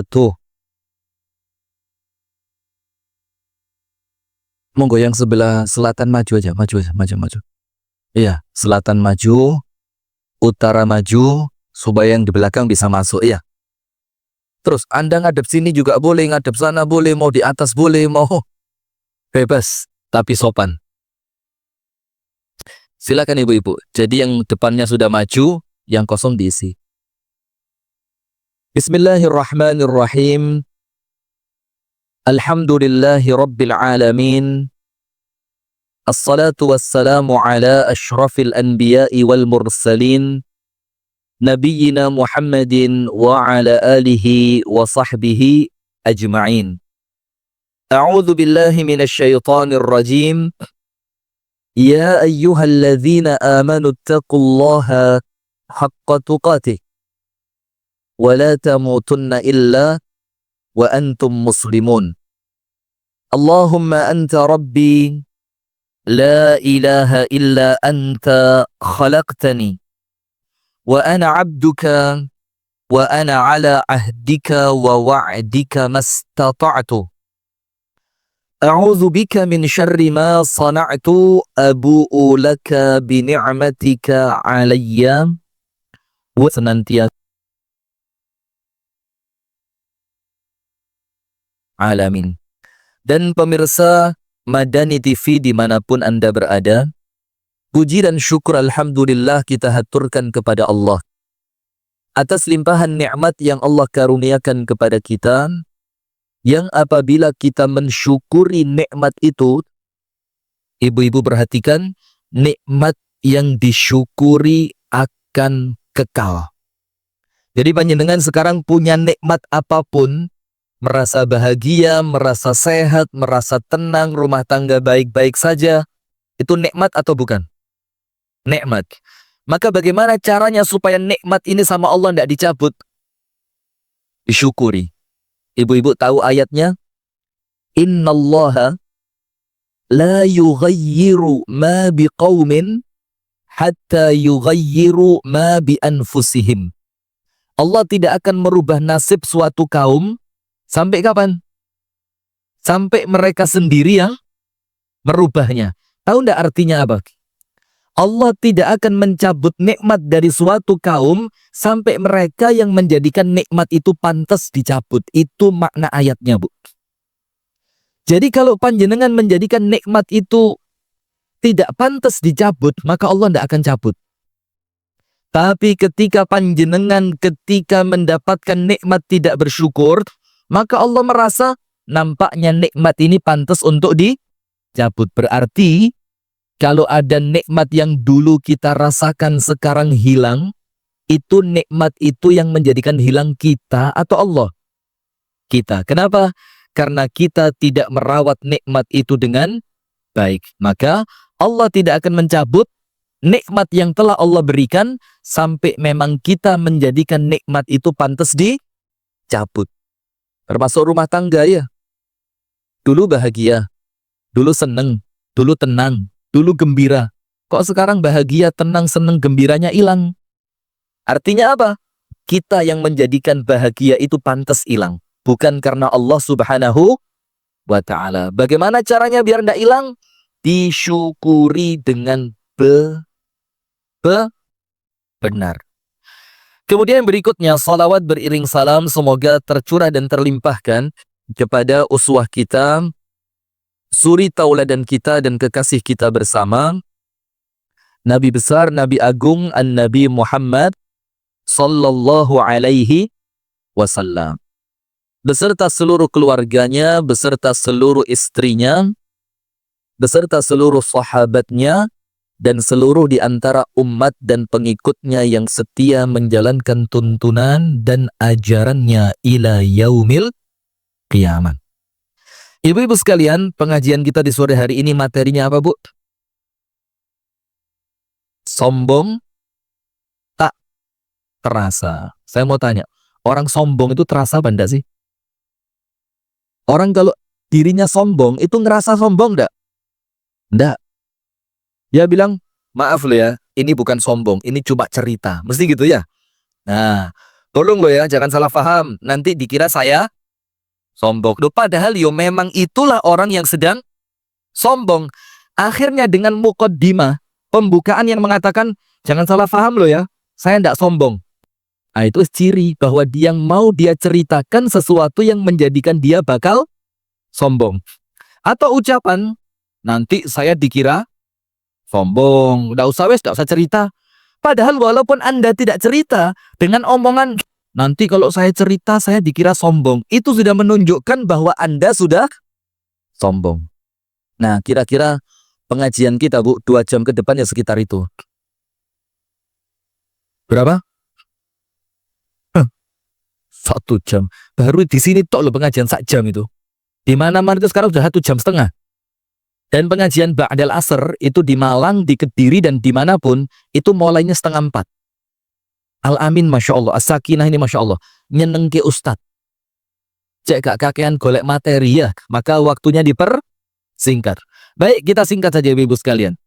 Tuh, monggo yang sebelah selatan maju aja, maju. Iya, selatan maju, utara maju, supaya yang di belakang bisa masuk, iya. Terus Anda ngadep sini juga boleh, ngadep sana boleh, mau di atas boleh, mau bebas, tapi sopan. Silakan ibu-ibu. Jadi yang depannya sudah maju, yang kosong diisi. Bismillahirrahmanirrahim. Alhamdulillahi rabbil alamin. Assalatu wassalamu ala ashrafil anbiya'i wal mursalin. Nabiyyina Muhammadin wa ala alihi wa sahbihi ajma'in. A'udzu billahi minasyaitonir rajim. Ya ayyuhalladzina amanu taqullaha haqqa tuqatih wa la tamutunna illa wa antum muslimun. Allahumma anta rabbi la ilaha illa anta khalaqtani wa ana 'abduka wa ana 'ala ahdika wa wa'dika mastata'tu. A'udzu bika min syarri ma sana'tu abu'u laka bi ni'matika 'alayya wa senantiasa alamin. Dan pemirsa Madani TV dimanapun Anda berada, puji dan syukur alhamdulillah kita haturkan kepada Allah atas limpahan nikmat yang Allah karuniakan kepada kita, yang apabila kita mensyukuri nikmat itu, ibu-ibu perhatikan, nikmat yang disyukuri akan kekal. Jadi panjenengan sekarang punya nikmat apapun, merasa bahagia, merasa sehat, merasa tenang, rumah tangga baik-baik saja, itu nikmat atau bukan? Nikmat. Maka bagaimana caranya supaya nikmat ini sama Allah tidak dicabut? Disyukuri. Ibu-ibu tahu ayatnya? Innallaha la yughayyiru ma biqaumin hatta yughayyiru ma bi anfusihim. Allah tidak akan merubah nasib suatu kaum sampai kapan? Sampai mereka sendiri yang merubahnya. Tahu enggak artinya apa? Allah tidak akan mencabut nikmat dari suatu kaum sampai mereka yang menjadikan nikmat itu pantas dicabut. Itu makna ayatnya, Bu. Jadi kalau panjenengan menjadikan nikmat itu tidak pantas dicabut, maka Allah tidak akan cabut. Tapi ketika panjenengan ketika mendapatkan nikmat tidak bersyukur, maka Allah merasa nampaknya nikmat ini pantas untuk dicabut. Berarti kalau ada nikmat yang dulu kita rasakan sekarang hilang, itu nikmat itu yang menjadikan hilang kita atau Allah? Kita. Kenapa? Karena kita tidak merawat nikmat itu dengan baik. Maka Allah tidak akan mencabut nikmat yang telah Allah berikan sampai memang kita menjadikan nikmat itu pantas dicabut. Termasuk rumah tangga ya. Dulu bahagia, dulu seneng, dulu tenang, dulu gembira. Kok sekarang bahagia, tenang, seneng, gembiranya hilang? Artinya apa? Kita yang menjadikan bahagia itu pantas hilang. Bukan karena Allah subhanahu wa ta'ala. Bagaimana caranya biar tidak hilang? Disyukuri dengan benar. Kemudian berikutnya, salawat beriring salam semoga tercurah dan terlimpahkan kepada uswah kita, suri tauladan kita dan kekasih kita bersama, Nabi besar, Nabi agung, An-Nabi Muhammad sallallahu alaihi wasallam. Beserta seluruh keluarganya, beserta seluruh istrinya, beserta seluruh sahabatnya, dan seluruh di antara umat dan pengikutnya yang setia menjalankan tuntunan dan ajarannya ila yaumil qiyamah. Ibu-ibu sekalian, pengajian kita di sore hari ini materinya apa, Bu? Sombong tak terasa. Saya mau tanya, orang sombong itu terasa apa enggak sih? Orang kalau dirinya sombong itu ngerasa sombong enggak? Enggak. Dia bilang, maaf loh ya, ini bukan sombong, ini cuma cerita. Mesti gitu ya? Nah, Tolong lo ya, jangan salah paham. Nanti dikira saya sombong. Loh, padahal yo memang itulah orang yang sedang sombong. Akhirnya dengan muqaddimah, pembukaan yang mengatakan, jangan salah paham lo ya, saya tidak sombong. Nah, itu ciri bahwa dia mau dia ceritakan sesuatu yang menjadikan dia bakal sombong. Atau ucapan, nanti saya dikira sombong. Tidak usah cerita. Padahal walaupun Anda tidak cerita, dengan omongan, nanti kalau saya cerita saya dikira sombong. Itu sudah menunjukkan bahwa Anda sudah sombong. Nah, kira-kira pengajian kita, Bu, 2 jam ke depan ya sekitar itu. Berapa? 1 jam. Baru di sini tok lo pengajian 1 jam itu. Di mana-mana itu sekarang sudah 1,5 jam. Dan pengajian Ba'dal Asr itu di Malang, di Kediri, dan dimanapun itu mulainya 3:30. Al-Amin Masya Allah, As-Sakinah ini Masya Allah, nyenengke Ustadz. Cek gak kakean golek materi ya, maka waktunya dipersingkat. Baik, kita singkat saja Ibu sekalian.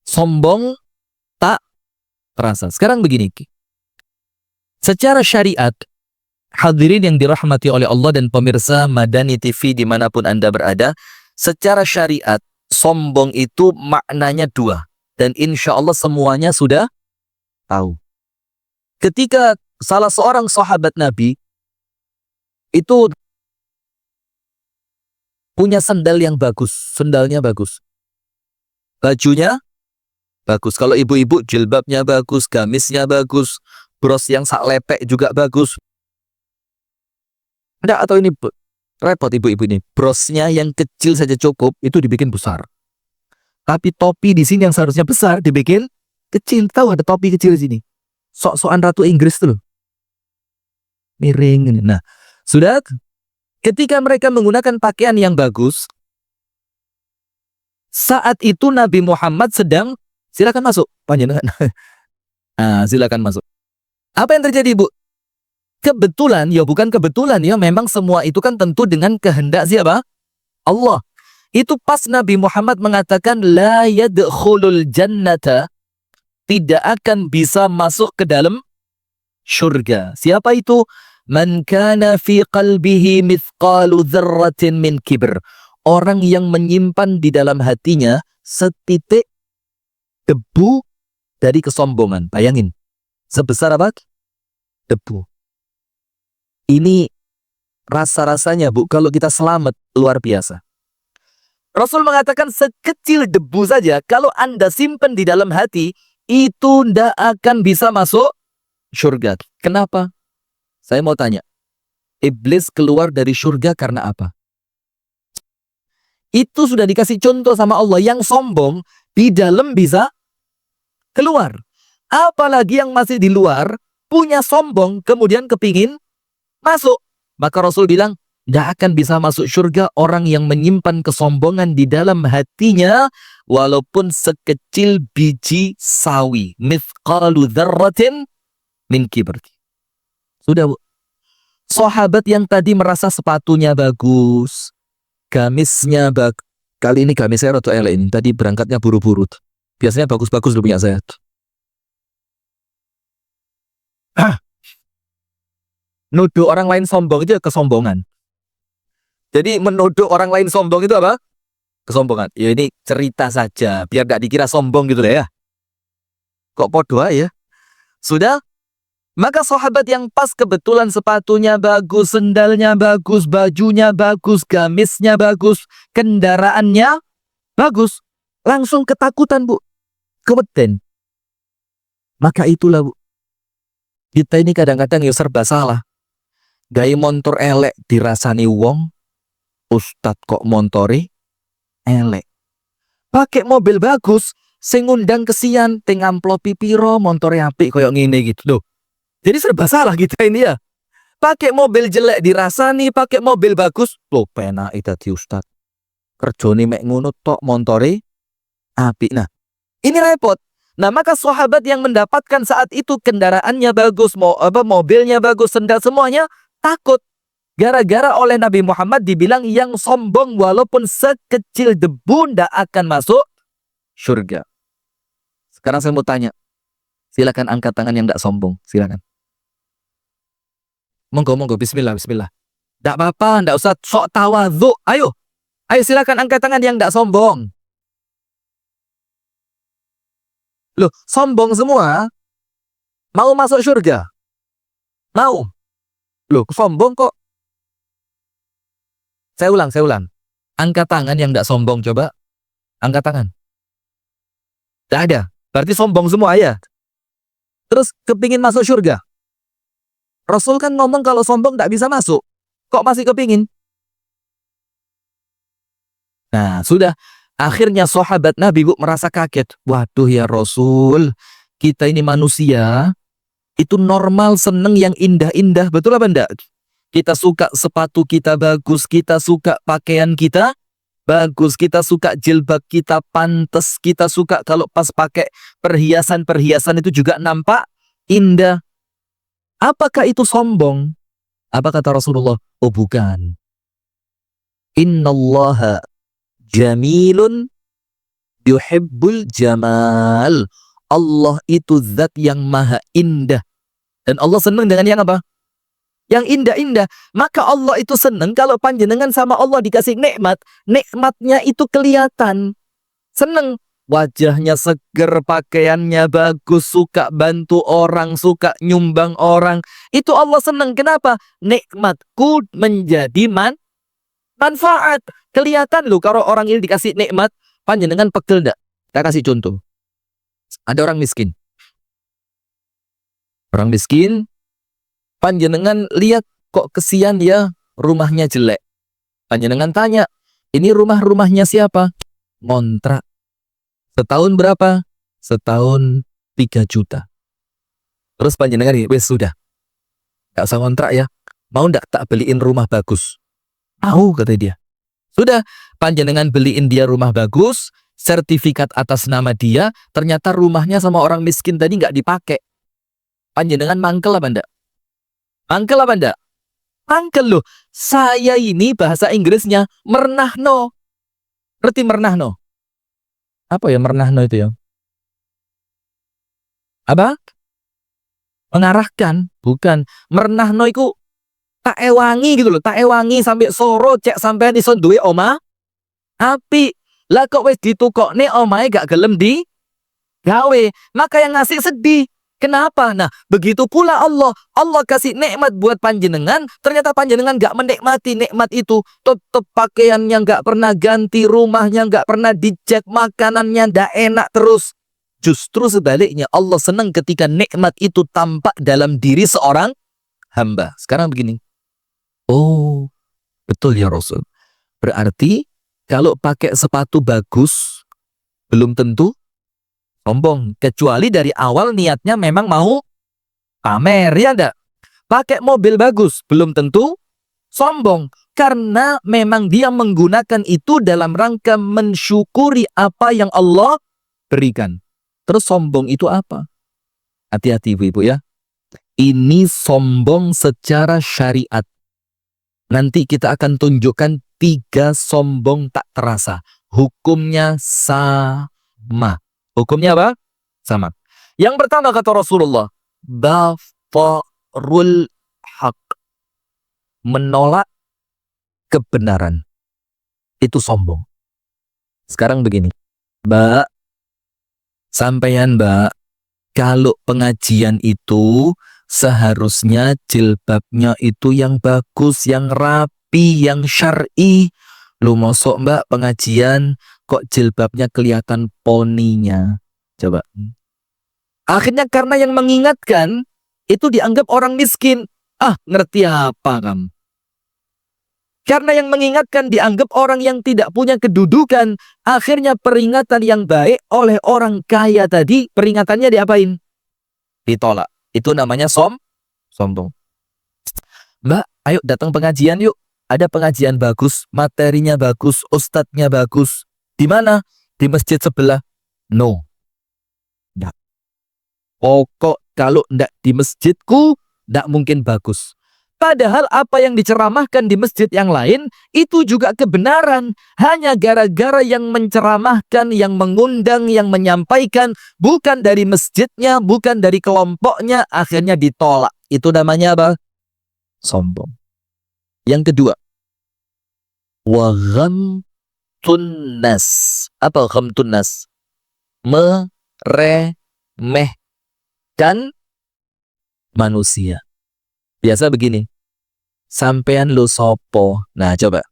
Sombong tak terasa. Sekarang begini, secara syariat, hadirin yang dirahmati oleh Allah dan pemirsa Madani TV dimanapun Anda berada, secara syariat, sombong itu maknanya 2. Dan insya Allah semuanya sudah tahu. Ketika salah seorang sahabat Nabi itu punya sendal yang bagus, sendalnya bagus, bajunya bagus. Kalau ibu-ibu jilbabnya bagus, gamisnya bagus, bros yang sak lepek juga bagus. Ada atau ini repot ibu-ibu ini, brosnya yang kecil saja cukup, itu dibikin besar. Tapi topi di sini yang seharusnya besar dibikin kecil. Tahu ada topi kecil di sini. Sok-sokan Ratu Inggris tuh loh. Miring. Nah, sudah ketika mereka menggunakan pakaian yang bagus, saat itu Nabi Muhammad sedang, silakan masuk, panjenengan. Nah, silakan masuk. Apa yang terjadi, Bu? Kebetulan, ya bukan kebetulan ya, memang semua itu kan tentu dengan kehendak siapa? Allah. Itu pas Nabi Muhammad mengatakan la yadkhulul jannata, tidak akan bisa masuk ke dalam syurga. Siapa itu? Man kana fi qalbihi mithqalu dzarratin min kibr. Orang yang menyimpan di dalam hatinya setitik debu dari kesombongan. Bayangin. Sebesar apa? Debu. Ini rasa-rasanya, Bu, kalau kita selamat luar biasa. Rasul mengatakan sekecil debu saja kalau Anda simpan di dalam hati, itu tidak akan bisa masuk syurga. Kenapa? Saya mau tanya. Iblis keluar dari syurga karena apa? Itu sudah dikasih contoh sama Allah. Yang sombong di dalam bisa keluar. Apalagi yang masih di luar punya sombong kemudian kepingin masuk. Maka Rasul bilang, tidak akan bisa masuk syurga orang yang menyimpan kesombongan di dalam hatinya walaupun sekecil biji sawi. Mithqalu dzarratin min kibr. Sudah, Bu. Sahabat yang tadi merasa sepatunya bagus, gamisnya bagus. Kali ini gamis saya rada elek ini. Tadi berangkatnya buru-buru. Biasanya bagus-bagus dulu punya saya. Nuduh orang lain sombong itu kesombongan. Jadi menuduh orang lain sombong itu apa? Kesombongan. Ya ini cerita saja, biar gak dikira sombong gitu deh ya. Kok podo ya? Sudah? Maka sahabat yang pas kebetulan sepatunya bagus, sendalnya bagus, bajunya bagus, gamisnya bagus, kendaraannya bagus, langsung ketakutan, Bu. Keweden. Maka itulah, Bu. Kita ini kadang-kadang ya serba salah. Gaya motor elek dirasani wong, Ustadz kok montori elek. Pakai mobil bagus, sing ngundang kesian, ting amplopi piro, montore apik koyo ngene gitu loh. Jadi serba salah kita ini ya. Pakai mobil jelek dirasani, pakai mobil bagus, loh penake dadi Ustadz. Kerjane mek ngono tok montore apik. Nah, ini repot. Nah, maka sahabat yang mendapatkan saat itu kendaraannya bagus, mobilnya bagus, sendal semuanya takut. Gara-gara oleh Nabi Muhammad dibilang yang sombong walaupun sekecil debu tidak akan masuk surga. Sekarang saya mau tanya. Silakan angkat tangan yang tidak sombong. Silakan. Monggo, monggo, bismillah, bismillah. Nggak apa-apa, nggak usah sok tawadhu. Ayo, ayo silakan angkat tangan yang nggak sombong. Loh, sombong semua mau masuk surga? Mau? Loh, sombong kok. Saya ulang, saya ulang. Angkat tangan yang nggak sombong, coba. Angkat tangan. Nggak ada. Berarti sombong semua ya. Terus kepingin masuk surga. Rasul kan ngomong kalau sombong nggak bisa masuk. Kok masih kepingin? Nah, sudah. Akhirnya sahabat Nabi merasa kaget. Waduh ya Rasul, kita ini manusia, itu normal seneng yang indah-indah. Betul apa enggak? Kita suka sepatu kita bagus, kita suka pakaian kita bagus, kita suka jilbab kita pantas, kita suka kalau pas pakai perhiasan-perhiasan itu juga nampak indah. Apakah itu sombong? Apa kata Rasulullah? Oh bukan. Innallaha jamilun yuhibbul jamal. Allah itu zat yang maha indah. Dan Allah senang dengan yang apa? Yang indah-indah. Maka Allah itu senang kalau panjenengan sama Allah dikasih nikmat. Nikmatnya itu kelihatan. Senang. Wajahnya seger, pakaiannya bagus, suka bantu orang, suka nyumbang orang. Itu Allah senang. Kenapa? Nikmatku menjadi manfaat. Kelihatan loh kalau orang ini dikasih nikmat. Panjenengan pegel enggak? Kita kasih contoh. Ada orang miskin. Orang miskin, panjenengan lihat kok kesian dia, rumahnya jelek. Panjenengan tanya, ini rumahnya siapa? Ngontrak. Setahun berapa? Setahun 3 juta. Terus panjenengan, wes sudah. Gak usah ngontrak ya. Mau ndak tak beliin rumah bagus? Mau, kata dia. Sudah, panjenengan beliin dia rumah bagus, sertifikat atas nama dia, ternyata rumahnya sama orang miskin tadi nggak dipakai. Panjenengan mangkel apa ndak? Mangkel apa ndak? Mangkel loh. Saya ini bahasa Inggrisnya mernahno. Ngerti mernahno? Apa ya mernahno itu ya? Apa? Mengarahkan? Bukan. Mernahno itu tak ewangi gitu loh. Tak ewangi sampai soro cek sampai di son duwe oma. Api. Lah kok wis ditukokne omahe gak gelem di gawe. Maka yang ngasih sedih. Kenapa? Nah, begitu pula Allah. Allah kasih nikmat buat panjenengan, ternyata panjenengan gak menikmati nikmat itu. Tetap pakaiannya gak pernah ganti, rumahnya gak pernah dicek, makanannya gak enak terus. Justru sebaliknya, Allah senang ketika nikmat itu tampak dalam diri seorang hamba. Sekarang begini. Oh, betul ya Rasul. Berarti kalau pakai sepatu bagus, belum tentu sombong, kecuali dari awal niatnya memang mau pamer, ya enggak? Pakai mobil bagus, belum tentu sombong, karena memang dia menggunakan itu dalam rangka mensyukuri apa yang Allah berikan. Terus sombong itu apa? Hati-hati ibu-ibu ya. Ini sombong secara syariat. Nanti kita akan tunjukkan 3 sombong tak terasa. Hukumnya sama. Hukumnya apa? Sama. Yang pertama kata Rasulullah, bafarul haq. Menolak kebenaran. Itu sombong. Sekarang begini. Mbak, sampeyan Mbak, kalau pengajian itu seharusnya jilbabnya itu yang bagus, yang rapi, yang syar'i. Lu mosok Mbak pengajian kok jilbabnya kelihatan poninya. Coba. Akhirnya karena yang mengingatkan itu dianggap orang miskin. Ah, ngerti apa kamu? Karena yang mengingatkan dianggap orang yang tidak punya kedudukan. Akhirnya peringatan yang baik oleh orang kaya tadi, peringatannya diapain? Ditolak. Itu namanya sombong. Mbak, ayo datang pengajian yuk. Ada pengajian bagus, materinya bagus, ustadznya bagus. Di mana? Di masjid sebelah. No. Nggak. Pokok kalau ndak di masjidku, ndak mungkin bagus. Padahal apa yang diceramahkan di masjid yang lain, itu juga kebenaran. Hanya gara-gara yang menceramahkan, yang mengundang, yang menyampaikan, bukan dari masjidnya, bukan dari kelompoknya, akhirnya ditolak. Itu namanya apa? sombong. Yang kedua, wa ghamtun nas. Apa ghamtun nas? Meremehkan manusia. Biasa begini, sampean lo sopo. Nah coba,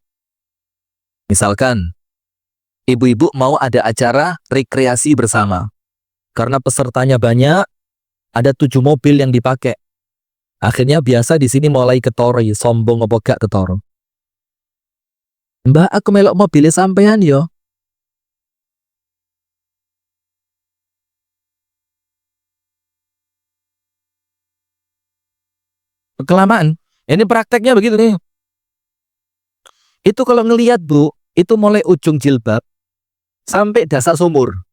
misalkan ibu-ibu mau ada acara rekreasi bersama. Karena pesertanya banyak, ada 7 mobil yang dipakai. Akhirnya biasa di sini mulai ketori, sombong apa gak ketoro. Mbak, aku melok mobilnya sampean yo. Kelamaan. Ini prakteknya begitu nih. Itu kalau ngelihat Bu, itu mulai ujung jilbab sampai dasar sumur.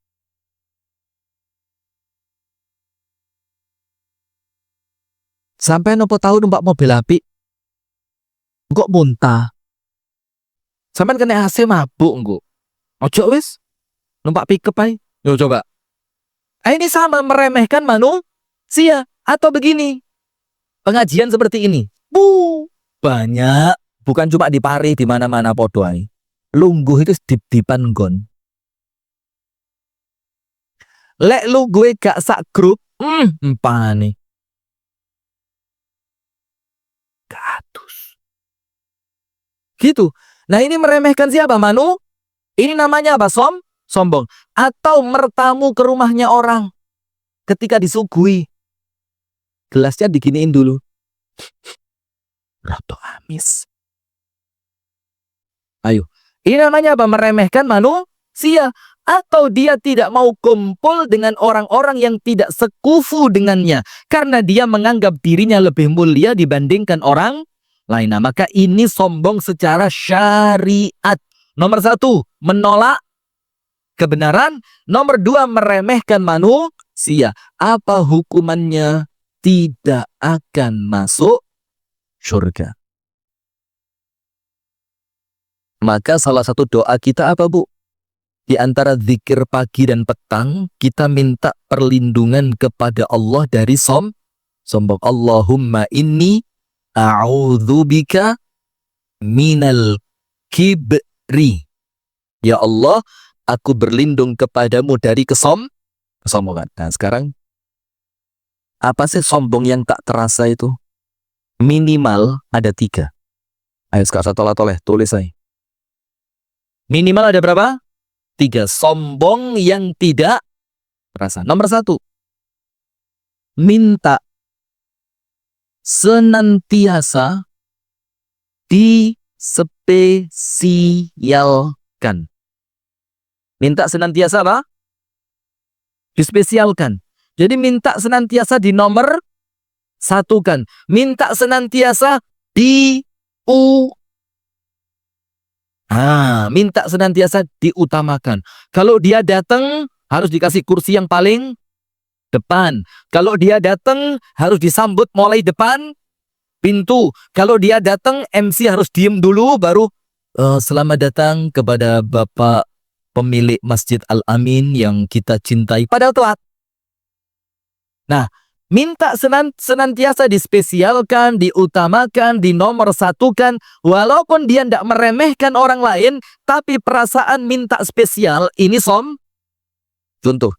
Sampai nopo tahu numpak mobil api, kok muntah. Sampai kena AC mabuk engko. Ojo wis, numpak pickup ae. Yo coba. Ini sama meremehkan manusia atau begini. Pengajian seperti ini. Banyak, bukan cuma di Pari, di mana-mana podo ae. Lungguh itu dip-dipan nggon. Lek lu gue gak sak grup, empane. Gatus. Gitu. Nah ini meremehkan siapa? Ini namanya apa? Sombong. Atau mertamu ke rumahnya orang. Ketika disuguhi, gelasnya diginiin dulu. Roto amis. Ayo. Ini namanya apa? Meremehkan manusia. Atau dia tidak mau kumpul dengan orang-orang yang tidak sekufu dengannya. Karena dia menganggap dirinya lebih mulia dibandingkan orang lain. Nah, maka ini sombong secara syariat. Nomor 1, menolak kebenaran. Nomor 2, meremehkan manusia. Apa hukumannya? Tidak akan masuk surga. Maka salah satu doa kita apa, Bu? Di antara zikir pagi dan petang, kita minta perlindungan kepada Allah dari sombong. Allahumma inni a'udzubika minal kibri. Ya Allah, aku berlindung kepadamu dari kesombongan. Nah sekarang, apa sih sombong yang tak terasa itu? Minimal ada 3. Ayo sekarang toleh, tulis saya. Minimal ada berapa? 3. Sombong yang tidak terasa. Nomor 1. Minta senantiasa dispesialkan. Minta senantiasa apa? Dispesialkan. Jadi minta senantiasa di nomor 1 kan. Minta senantiasa minta senantiasa diutamakan. Kalau dia datang, harus dikasih kursi yang paling depan. Kalau dia datang, harus disambut mulai depan pintu. Kalau dia datang, MC harus diem dulu, baru selamat datang kepada Bapak pemilik Masjid Al-Amin yang kita cintai. Padahal telat. Nah, minta senantiasa dispesialkan, diutamakan, dinomor satukan. Walaupun dia tidak meremehkan orang lain, tapi perasaan minta spesial ini Contoh.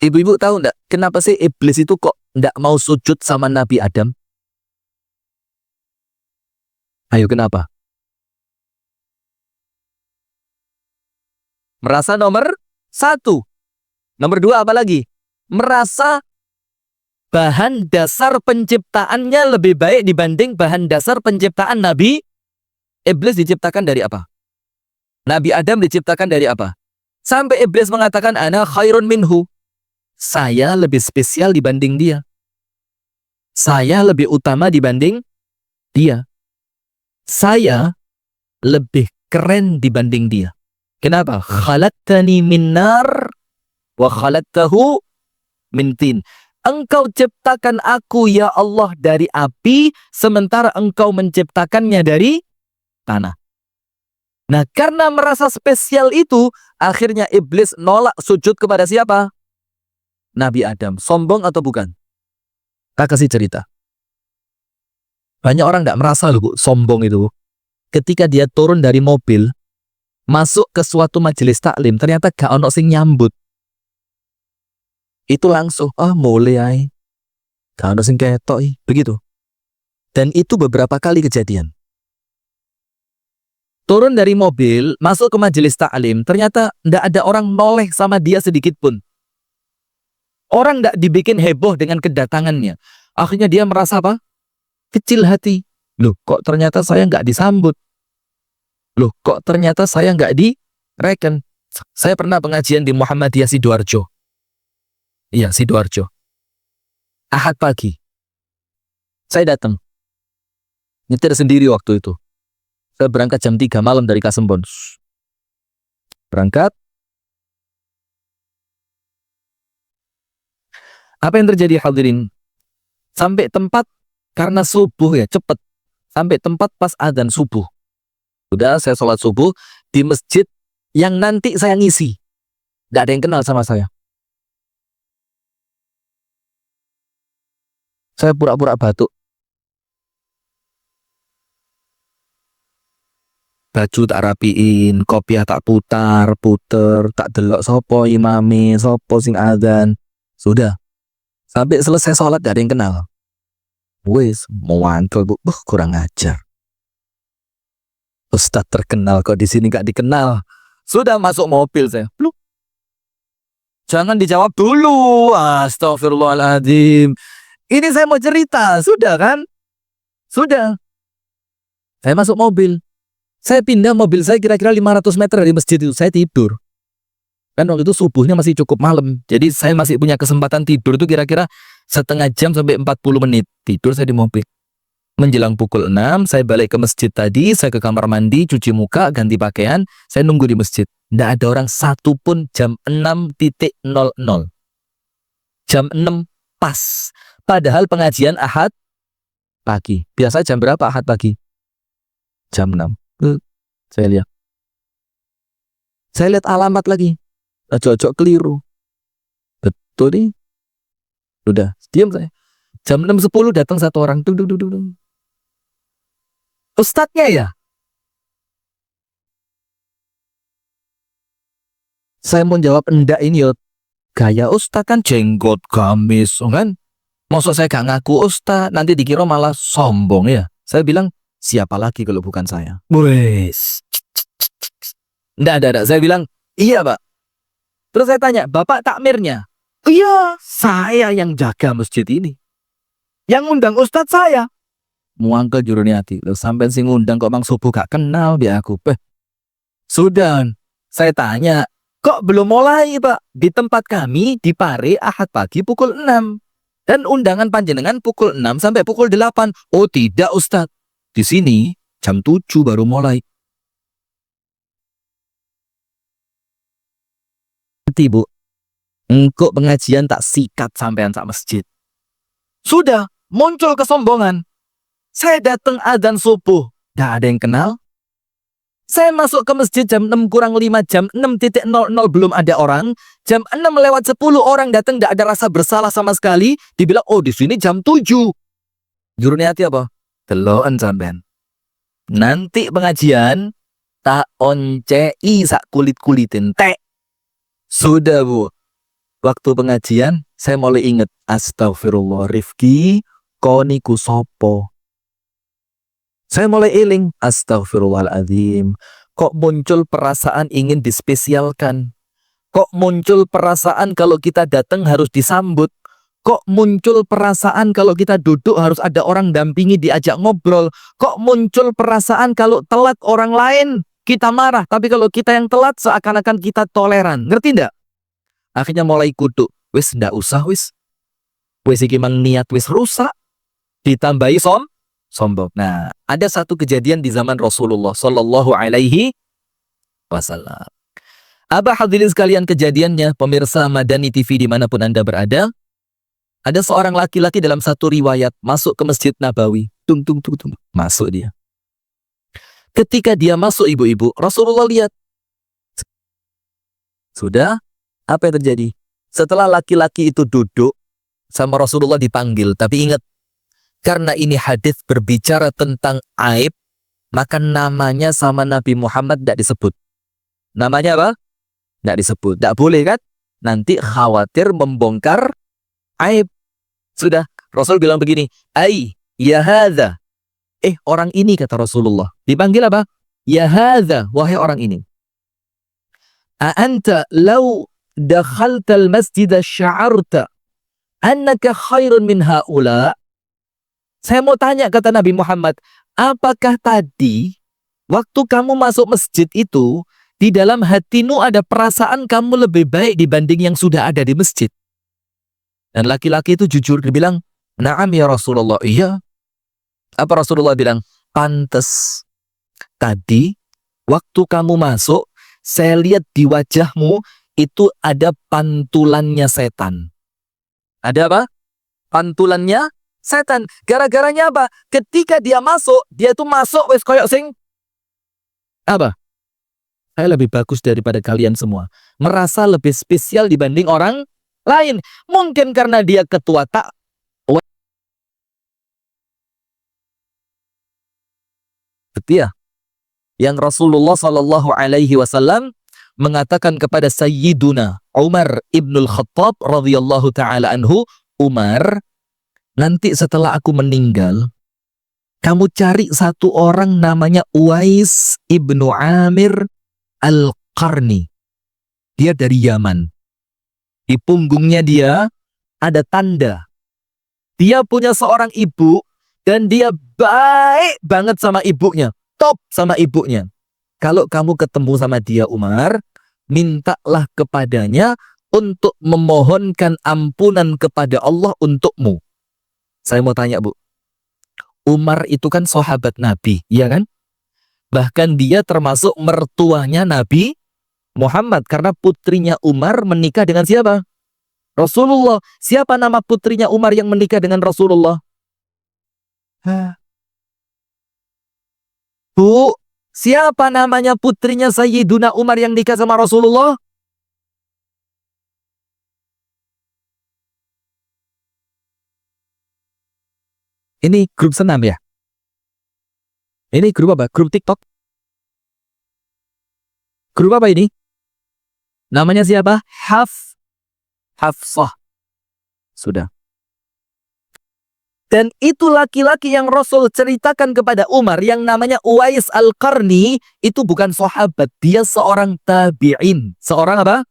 Ibu-ibu tahu enggak kenapa sih iblis itu kok enggak mau sujud sama Nabi Adam? Ayo kenapa? Merasa nomor 1. Nomor 2 apa lagi? Merasa bahan dasar penciptaannya lebih baik dibanding bahan dasar penciptaan Nabi. Iblis diciptakan dari apa? Nabi Adam diciptakan dari apa? Sampai iblis mengatakan ana khairun minhu. Saya lebih spesial dibanding dia. Saya lebih utama dibanding dia. Saya lebih keren dibanding dia. Kenapa? Khalaqtani min nar wa khalaqtahu min tin. Engkau ciptakan aku ya Allah dari api, sementara engkau menciptakannya dari tanah. Nah, karena merasa spesial itu, akhirnya iblis nolak sujud kepada siapa? Nabi Adam. Sombong atau bukan? Tak kasih cerita. Banyak orang tidak merasa loh, Bu, sombong itu. Ketika dia turun dari mobil, masuk ke suatu majelis taklim, ternyata gak ono sing nyambut. Itu langsung, mulai ae. Gak ono sing ketok, begitu. Dan itu beberapa kali kejadian. Turun dari mobil, masuk ke majelis taklim, ternyata ndak ada orang noleh sama dia sedikit pun. Orang ndak dibikin heboh dengan kedatangannya. Akhirnya dia merasa apa? Kecil hati. Loh, kok ternyata saya nggak disambut? Loh, kok ternyata saya nggak direken? Saya pernah pengajian di Muhammadiyah Sidoarjo. Iya, Sidoarjo. Ahad pagi. Saya datang. Nyetir sendiri waktu itu. Saya berangkat jam 3 malam dari Kasembon. Berangkat. Apa yang terjadi, hadirin? Sampai tempat, karena subuh ya, cepet. Sampai tempat pas adzan subuh. Sudah, saya sholat subuh di masjid yang nanti saya ngisi. Tidak ada yang kenal sama saya. Saya pura-pura batuk. Baju tak rapiin, kopiah tak puter, tak delok sopo imami, sopo sing adzan. Sudah. Sampai selesai sholat gak ada yang kenal. Wes, mau wantul, Bu. Kurang ajar. Ustadz terkenal kok di sini gak dikenal. Sudah masuk mobil saya. Pluk. Jangan dijawab dulu. Astagfirullahaladzim. Ini saya mau cerita. Sudah kan? Sudah. Saya masuk mobil. Saya pindah mobil saya kira-kira 500 meter dari masjid itu. Saya tidur. Kan waktu itu subuhnya masih cukup malam. Jadi saya masih punya kesempatan tidur itu kira-kira setengah jam sampai 40 menit. Tidur saya di mobil. Menjelang pukul 6, saya balik ke masjid tadi. Saya ke kamar mandi, cuci muka, ganti pakaian. Saya nunggu di masjid. Tidak ada orang satupun jam 6.00. Jam 6 pas. Padahal pengajian Ahad pagi. Biasa jam berapa Ahad pagi? Jam 6. Saya lihat. Saya lihat alamat lagi. Cocok keliru. Betul nih. Udah, diam saya. Jam 6.10 datang satu orang. Ustadznya ya? Saya mau jawab, enggak, ini ya gaya ustadz kan jenggot, gamis, kan? Maksud saya gak ngaku ustadz, nanti dikira malah sombong ya. Saya bilang, siapa lagi kalau bukan saya? Wes. Enggak. Saya bilang, iya Pak. Terus saya tanya, Bapak takmirnya? Iya, saya yang jaga masjid ini. Yang undang ustadz saya. Muangkel juruni hati. Loh, sampai sing undang kok mang subuh gak kenal biar aku. Sudah, saya tanya, kok belum mulai Pak? Di tempat kami di Pare Ahad pagi pukul 6. Dan undangan panjenengan pukul 6 sampai pukul 8. Oh tidak Ustadz. Di sini jam 7 baru mulai. Nanti Bu, engkau pengajian tak sikat sampean sak masjid. Sudah, muncul kesombongan. Saya datang adzan subuh, gak ada yang kenal. Saya masuk ke masjid jam 6 kurang 5, jam 6.00 belum ada orang. Jam 6 lewat 10 orang datang, gak ada rasa bersalah sama sekali. Dibilang, oh di sini jam 7. Juruni hati apa? Deloken sampean. Nanti pengajian tak oncei sak kulit-kulitin tek. Sudah Bu. Waktu pengajian saya mulai ingat, astagfirullah Rifki koniku sopo. Saya mulai eling, astagfirullahaladzim. Kok muncul perasaan ingin dispesialkan? Kok muncul perasaan kalau kita datang harus disambut? Kok muncul perasaan kalau kita duduk harus ada orang dampingi diajak ngobrol? Kok muncul perasaan kalau telat orang lain kita marah, tapi kalau kita yang telat seakan-akan kita toleran? Ngerti ndak? Akhirnya mulai kudu, wis ndak usah wis. Wis iki mang niat wis rusak. Ditambahi sombong. Nah, ada satu kejadian di zaman Rasulullah Sallallahu Alaihi Wasallam. Apa hadirin sekalian kejadiannya, pemirsa Madani TV dimanapun Anda berada? Ada seorang laki-laki dalam satu riwayat masuk ke Masjid Nabawi. Tung. Masuk dia. Ketika dia masuk ibu-ibu, Rasulullah lihat. Sudah, apa yang terjadi? Setelah laki-laki itu duduk, sama Rasulullah dipanggil. Tapi ingat, karena ini hadis berbicara tentang aib, maka namanya sama Nabi Muhammad tidak disebut. Namanya apa? Tidak disebut. Tidak boleh kan? Nanti khawatir membongkar aib. Sudah, Rasul bilang begini, "Ai, ya hadza." Orang ini, kata Rasulullah. Dipanggil apa? Ya hadza, wahai orang ini. "A anta law dakhalta al-masjid sya'arta annaka khairun min haula?" Saya mau tanya, kata Nabi Muhammad, apakah tadi waktu kamu masuk masjid itu di dalam hatimu ada perasaan kamu lebih baik dibanding yang sudah ada di masjid? Dan laki-laki itu jujur, dia bilang, "Na'am ya Rasulullah." Iya. Apa Rasulullah bilang? "Pantes. Tadi waktu kamu masuk, saya lihat di wajahmu itu ada pantulannya setan." Ada apa? Pantulannya setan. Gara-garanya apa? Ketika dia masuk, dia itu masuk wes koyok sing apa? Saya lebih bagus daripada kalian semua. Merasa lebih spesial dibanding orang lain. Mungkin karena dia ketua tak. Betul ya? Yang Rasulullah Shallallahu Alaihi Wasallam mengatakan kepada Sayyiduna Umar ibnul Khattab radhiyallahu taala anhu, "Umar, nanti setelah aku meninggal, kamu cari satu orang namanya Uwais ibnu Amir al-Qarni. Dia dari Yaman. Di punggungnya dia ada tanda. Dia punya seorang ibu dan dia baik banget sama ibunya. Top sama ibunya. Kalau kamu ketemu sama dia, Umar, mintalah kepadanya untuk memohonkan ampunan kepada Allah untukmu." Saya mau tanya, Bu. Umar itu kan sahabat Nabi, iya kan? Bahkan dia termasuk mertuanya Nabi Muhammad. Karena putrinya Umar menikah dengan siapa? Rasulullah. Siapa nama putrinya Umar yang menikah dengan Rasulullah? Bu, siapa namanya putrinya Sayyiduna Umar yang nikah sama Rasulullah? Ini grup senam ya? Ini grup apa? Grup TikTok? Grup apa ini? Namanya siapa? Hafsah. Sudah. Dan itu laki-laki yang Rasul ceritakan kepada Umar yang namanya Uwais al-Qarni, itu bukan sahabat, dia seorang tabi'in. Seorang apa?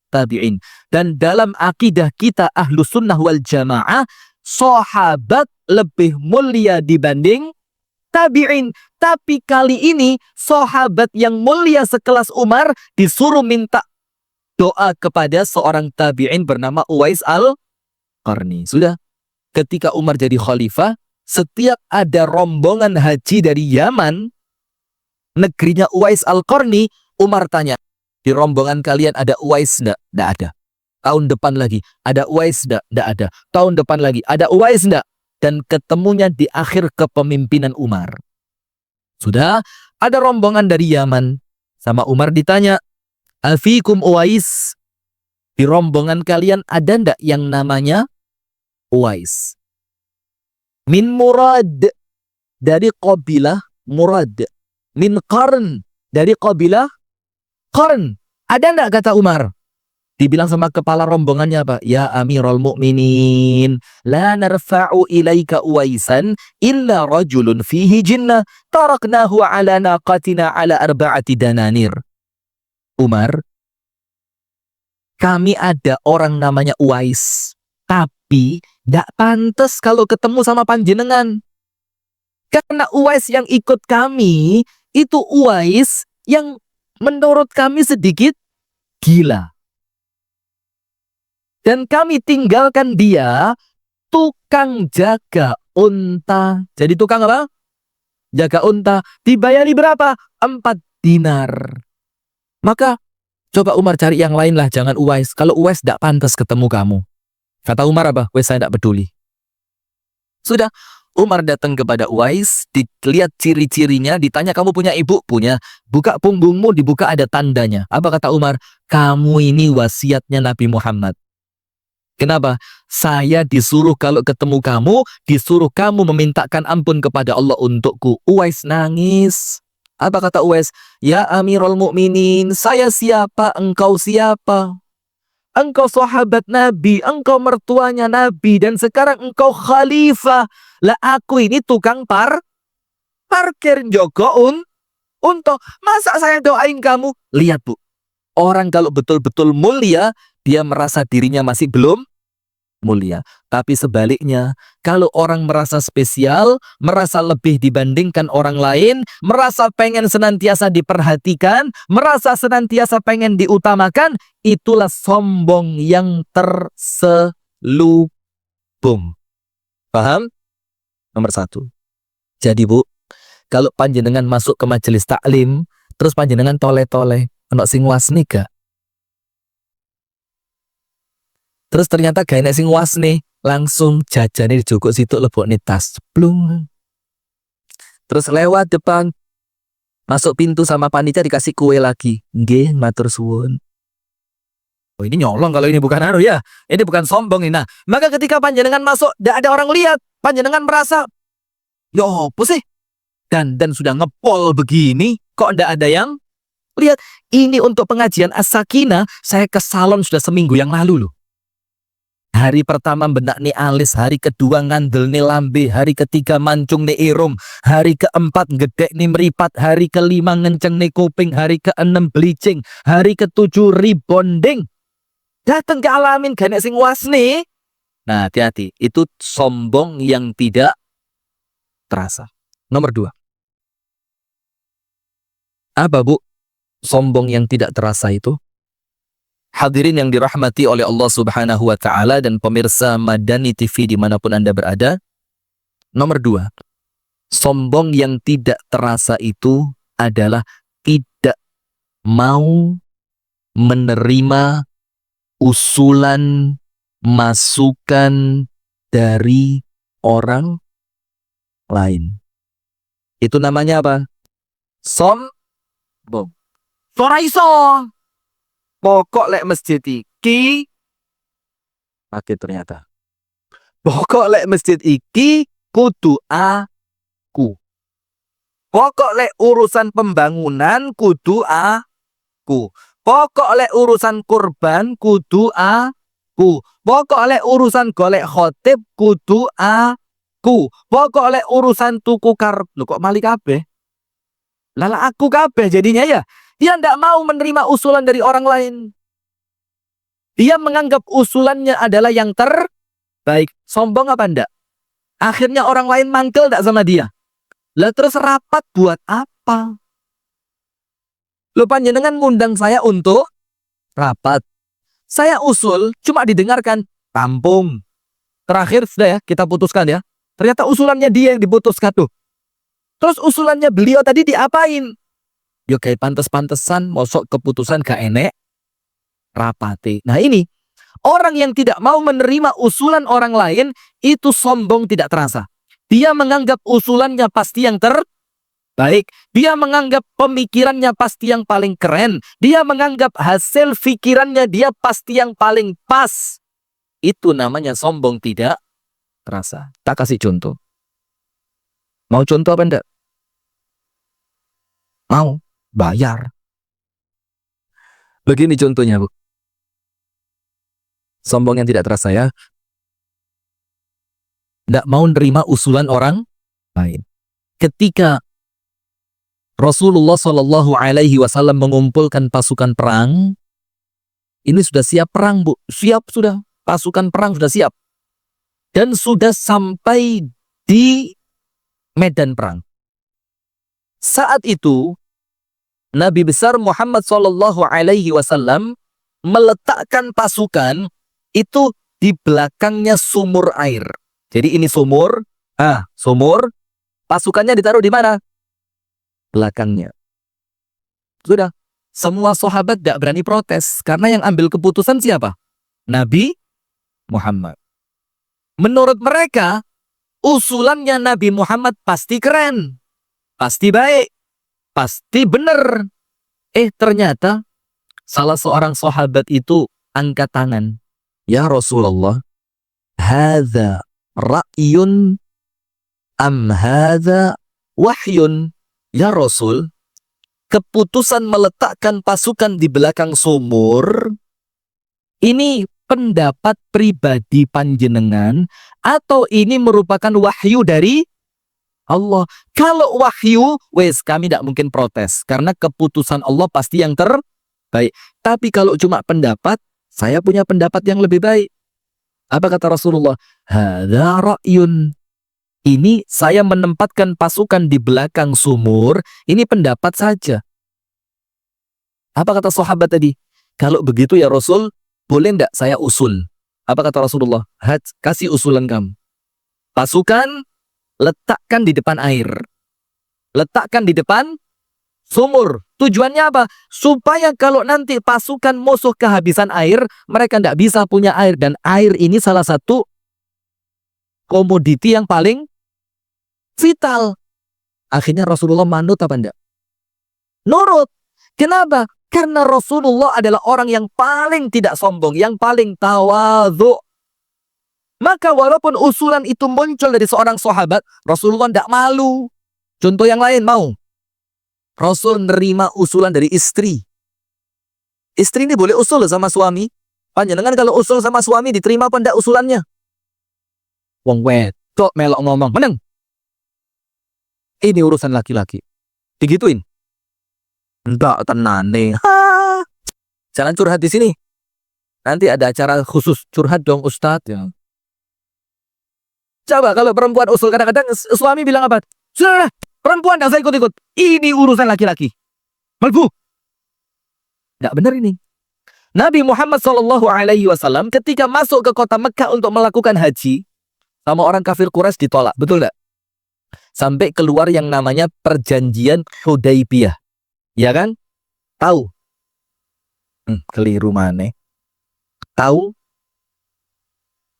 Tabi'in. Dan dalam akidah kita Ahlus Sunnah wal Jamaah, sahabat lebih mulia dibanding tabi'in. Tapi kali ini sahabat yang mulia sekelas Umar disuruh minta doa kepada seorang tabi'in bernama Uwais al-Qarni. Sudah. Ketika Umar jadi khalifah, setiap ada rombongan haji dari Yaman, negerinya Uwais al-Qarni, Umar tanya, "Di rombongan kalian ada Uwais enggak?" Enggak ada. Tahun depan lagi, ada Uwais enggak? Enggak ada. Tahun depan lagi, ada Uwais enggak? Dan ketemunya di akhir kepemimpinan Umar. Sudah, ada rombongan dari Yaman. Sama Umar ditanya, "Afikum Uwais?" Di rombongan kalian ada enggak yang namanya Uwais? Min Murad, dari qabilah Murad. Min Qarn, dari qabilah Qarn. Ada enggak, kata Umar? Dibilang sama kepala rombongannya apa? "Ya Amirul Mukminin, la narfa'u ilaika Uwaisan illa rajulun fihi jinnah taraknahu ala naqatina ala arba'ati dananir." Umar, kami ada orang namanya Uwais, tapi tidak pantas kalau ketemu sama panjenengan. Karena Uwais yang ikut kami, itu Uwais yang menurut kami sedikit gila. Dan kami tinggalkan dia tukang jaga unta. Jadi tukang apa? Jaga unta. Dibayari berapa? 4 dinar. Maka coba Umar cari yang lain lah, jangan Uwais. Kalau Uwais tidak pantas ketemu kamu. Kata Umar apa? "Wes, saya tidak peduli." Sudah, Umar datang kepada Uwais, dilihat ciri-cirinya, ditanya, "Kamu punya ibu?" "Punya." "Buka punggungmu," dibuka ada tandanya. Apa kata Umar? "Kamu ini wasiatnya Nabi Muhammad. Kenapa? Saya disuruh kalau ketemu kamu, disuruh kamu memintakan ampun kepada Allah untukku. Uwais nangis. Apa kata Uwais? Ya Amirul Mukminin, saya siapa? Engkau siapa? Engkau sahabat Nabi, engkau mertuanya Nabi, dan sekarang engkau khalifah. Lah aku ini tukang parkir Joko untuk masa saya doain kamu? Lihat Bu, orang kalau betul-betul mulia, dia merasa dirinya masih belum mulia. Tapi sebaliknya, kalau orang merasa spesial, merasa lebih dibandingkan orang lain, merasa pengen senantiasa diperhatikan, merasa senantiasa pengen diutamakan, itulah sombong yang terselubung. Paham? Nomor 1. Jadi Bu, kalau panjenengan masuk ke majelis taklim, terus panjenengan tole-tole, ono sing wasni gak? Terus ternyata gak enak sing wasni, langsung jajane dijukuk situ lebokne tas, plung. Terus lewat depan, masuk pintu sama panitia dikasih kue lagi. Nggih, matur suwun. Oh, ini nyolong kalau ini bukan anu ya. Ini bukan sombong ini. Nah, maka ketika panjenengan masuk, tidak ada orang lihat, panjenengan merasa, ya apa sih? Dan sudah ngepol begini, kok tidak ada yang lihat? Ini untuk pengajian As-Sakinah, saya ke salon sudah seminggu yang lalu loh. Hari pertama benak nih alis, hari kedua ngandel nih lambe, hari ketiga mancung nih irum, hari keempat gedek nih meripat, hari kelima ngenceng nih kuping, hari keenam bleaching, hari ketujuh rebonding. Datang ke alamin gak sing wasni. Nah, hati-hati, itu sombong yang tidak terasa. Nomor 2. Apa Bu sombong yang tidak terasa itu? Hadirin yang dirahmati oleh Allah Subhanahu wa Ta'ala dan pemirsa Madani TV dimanapun Anda berada. Nomor 2, sombong yang tidak terasa itu adalah tidak mau menerima usulan, masukan dari orang lain. Itu namanya apa? Sombong. Ora iso. Pokok lek masjid iki pakai ternyata. Pokok lek masjid iki kudu aku. Pokok lek urusan pembangunan kudu aku. Pokok lek urusan kurban kudu aku. Pokok lek urusan golek khotib kudu aku. Pokok lek urusan tuku karep. Lho kok mali kabeh? Lala aku kabeh jadinya ya. Dia tidak mau menerima usulan dari orang lain. Dia menganggap usulannya adalah yang terbaik. Sombong apa enggak? Akhirnya orang lain mangkel enggak sama dia. Lah terus rapat buat apa? Lo panjenengan ngundang saya untuk rapat. Saya usul cuma didengarkan. Tampung. Terakhir sudah ya kita putuskan ya. Ternyata usulannya dia yang diputuskan tuh. Terus usulannya beliau tadi diapain? Yo kayak pantes-pantesan mosok keputusan gak enek rapati. Nah ini orang yang tidak mau menerima usulan orang lain itu sombong tidak terasa. Dia menganggap usulannya pasti yang terbaik. Dia menganggap pemikirannya pasti yang paling keren. Dia menganggap hasil pikirannya dia pasti yang paling pas. Itu namanya sombong tidak terasa. Tak kasih contoh. Mau contoh apa enggak? Mau. Bayar. Begini contohnya Bu. Sombong yang tidak terasa ya. Tidak mau nerima usulan orang lain. Ketika Rasulullah Shallallahu Alaihi Wasallam mengumpulkan pasukan perang, ini sudah siap perang Bu. Siap sudah. Pasukan perang sudah siap. Dan sudah sampai di medan perang. Saat itu Nabi besar Muhammad Shallallahu Alaihi Wasallam meletakkan pasukan itu di belakangnya sumur air. Jadi ini sumur, sumur. Pasukannya ditaruh di mana? Belakangnya. Sudah, semua sahabat tidak berani protes karena yang ambil keputusan siapa? Nabi Muhammad. Menurut mereka, usulannya Nabi Muhammad pasti keren, pasti baik. Pasti benar. Ternyata salah seorang sahabat itu angkat tangan. Ya Rasulullah, hadza ra'yun am hadza wahyun? Ya Rasul, keputusan meletakkan pasukan di belakang sumur ini pendapat pribadi panjenengan atau ini merupakan wahyu dari Allah? Kalau wahyu, wes kami tidak mungkin protes karena keputusan Allah pasti yang terbaik. Tapi kalau cuma pendapat, saya punya pendapat yang lebih baik. Apa kata Rasulullah? Hadza ra'yun. Ini saya menempatkan pasukan di belakang sumur, ini pendapat saja. Apa kata sahabat tadi? Kalau begitu ya Rasul, boleh enggak saya usul? Apa kata Rasulullah? Kasih usulan kamu. Pasukan, letakkan di depan air. Letakkan di depan sumur. Tujuannya apa? Supaya kalau nanti pasukan musuh kehabisan air, mereka tidak bisa punya air. Dan air ini salah satu komoditi yang paling vital. Akhirnya Rasulullah manut apa enggak? Nurut. Kenapa? Karena Rasulullah adalah orang yang paling tidak sombong, yang paling tawadhu. Maka walaupun usulan itu muncul dari seorang sahabat, Rasulullah tidak malu. Contoh yang lain mau? Rasul nerima usulan dari istri. Istri ini boleh usul sama suami. Panjenengan kalau usul sama suami diterima apa enggak usulannya? Wong wedok melok ngomong, meneng. Ini urusan laki-laki. Digituin. Enggak tenane. Jangan curhat di sini. Nanti ada acara khusus curhat dong Ustadz. Ya. Coba kalau perempuan usul kadang-kadang suami bilang apa? Sudah, perempuan tidak usah ikut-ikut. Ini urusan laki-laki. Melbu. Tidak benar ini. Nabi Muhammad SAW ketika masuk ke kota Mekah untuk melakukan haji, sama orang kafir Quraisy ditolak. Betul tidak? Sampai keluar yang namanya perjanjian Hudaybiyah. Ya kan? Tahu? Keliru maneh. Tahu?